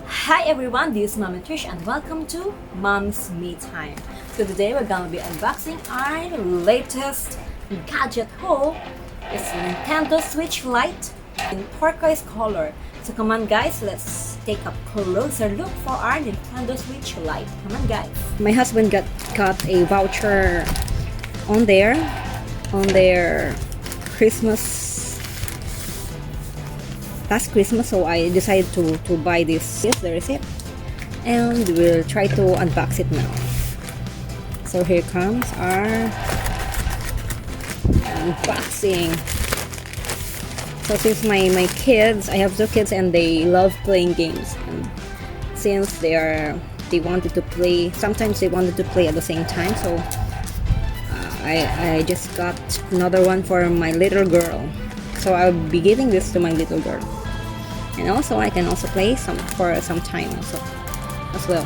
Hi everyone, this is Mama Trish and welcome to Mom's Me Time. So today we're gonna be unboxing our latest gadget haul. It's Nintendo Switch Lite in turquoise color. So come on guys, let's take a closer look for our Nintendo Switch Lite. Come on guys. My husband got a voucher on their Christmas last Christmas, so I decided to buy this. Here's the receipt and we'll try to unbox it now. So here comes our unboxing. So since my kids, I have two kids and they love playing games, and since they wanted to play, sometimes they wanted to play at the same time, so I just got another one for my little girl. So I'll be giving this to my little girl, and also I can also play for some time also as well.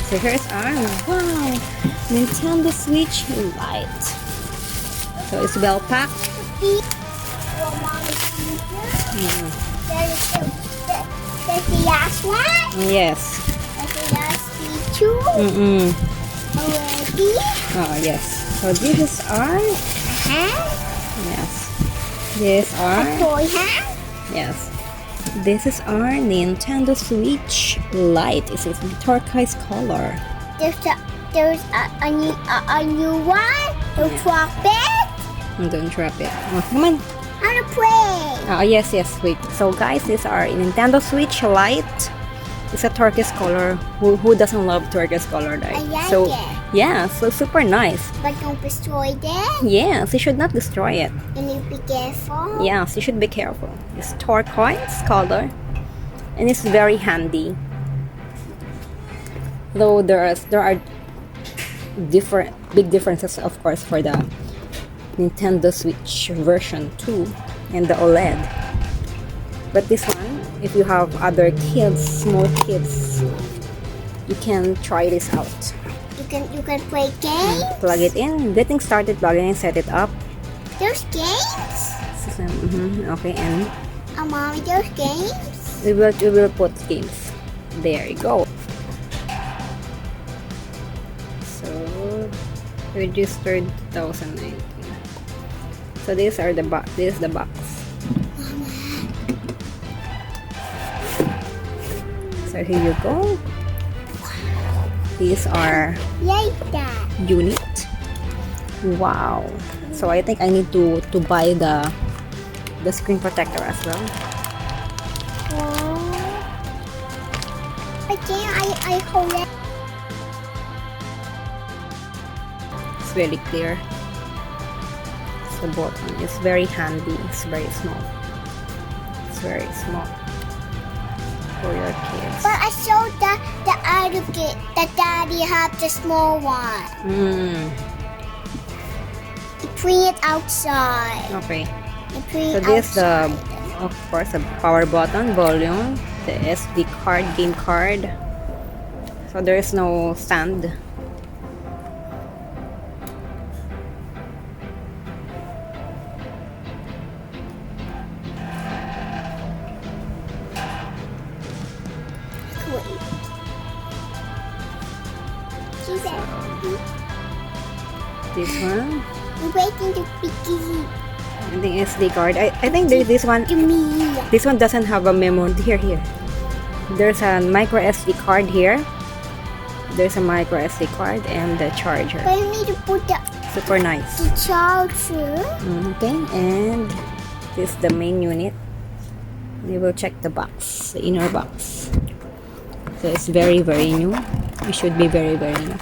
So here's our Nintendo Switch Lite. So it's well packed. That's the last one? Yes. That's the last feature? Already? Oh yes. So this is our yes. This are Toy hand? yes. This is our Nintendo Switch Lite. It's in turquoise color. There's a new one? Don't drop it? Don't drop it. Oh, come on. How to play? Oh yes, wait. So guys, this are Nintendo Switch Lite. It's a turquoise color. Who doesn't love turquoise color, right? I like so it. yeah, so super nice. But don't destroy them. Yes, you should not destroy it. You need to be careful. Yes, you should be careful. It's turquoise color and it's very handy. Though there are big differences, of course, for the Nintendo Switch version 2 and the OLED. But this one, if you have other kids, small kids, you can try this out. You can play games. Plug it in, getting started plugging and set it up. There's games? Okay, and Mommy, there's games? we will put games. There you go. So registered 2019. So these are the box. This is the box. So here you go. These are Like that. unit. Wow. So I think I need to buy the screen protector as well. Oh. Again, I hold it. It's really clear. It's the button. It's very handy. It's very small. It's very small for your kids. But I showed the other kid that daddy have the small one. You bring it outside. Okay. You bring So it this outside. of course, the power button, volume, the SD card, game card. So there is no stand. Wait. She said, This one, we're waiting to begin. I think SD card. I think this one. To me. This one doesn't have a memory. Here. There's a micro SD card here. There's a micro SD card and the charger. But you need to put the Super nice. charger. Okay, and this is the main unit. We will check the box, the inner box. So it's very new. It should be very new.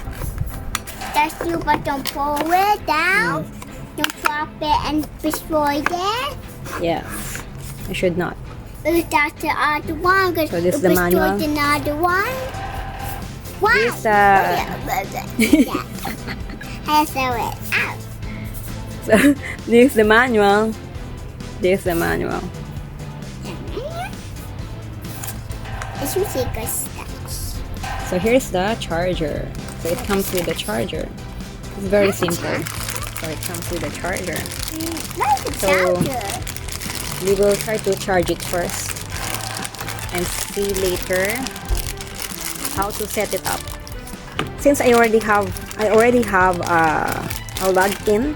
That's you, but don't pull it down. Don't drop it and destroy it. Yes, I should not. Because that's the other one. So this is the manual. Another one. Wow. This Yeah. I saw it out. so this is the manual. This is the manual. It should take a steps. So here's the charger. So it comes with the charger. It's very simple. So it comes with a charger. Like a So- charger. We will try to charge it first. and see later how to set it up. Since I already have a login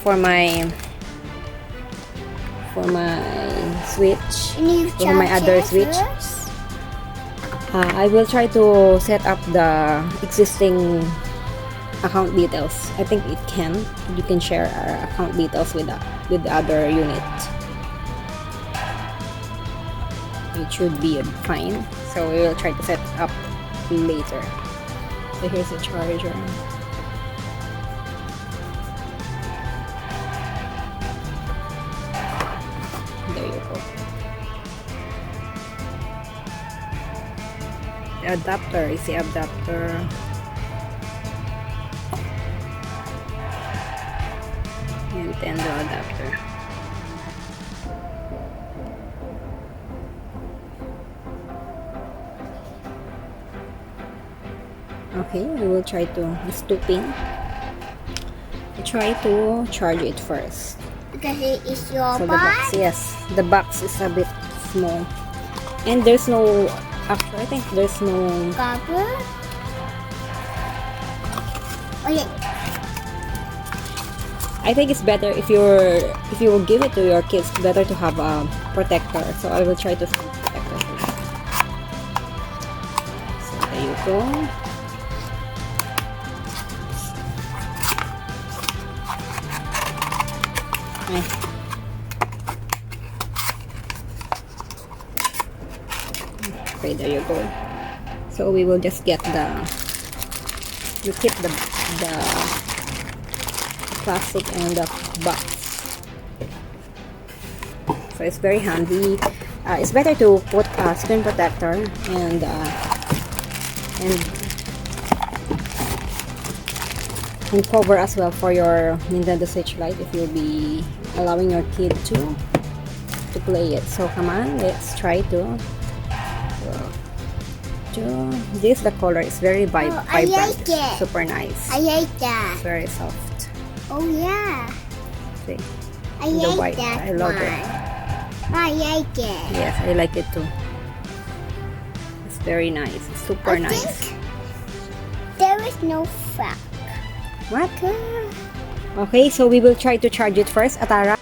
for my Switch, for my other Switch. I will try to set up the existing account details. I think you can share our account details with the other unit. It should be fine. So we will try to set up later. So here's the charger. There you go. The adapter is the adapter. Nintendo adapter. Okay, we will try to try to charge it first. Because it is your So the box, yes, the box is a bit small, and there's no. Actually, I think there's no cover. Oh yeah. I think it's better if you will give it to your kids. Better to have a protector. So I will try to find a protector for you. So there you go. Okay, there you go. So we will just get we keep the plastic and the box. So it's very handy. It's better to put a screen protector and cover as well for your Nintendo Switch Lite if you'll be allowing your kid to play it. So come on, let's try to. This the color is very vibrant. I like it. It's super nice. I like that. It's very soft. Oh yeah. See, I the like white. that I love one. it. I like it. Yes, I like it too. It's very nice. It's super I nice. think there is no fact. What? Okay, so we will try to charge it first, Atara.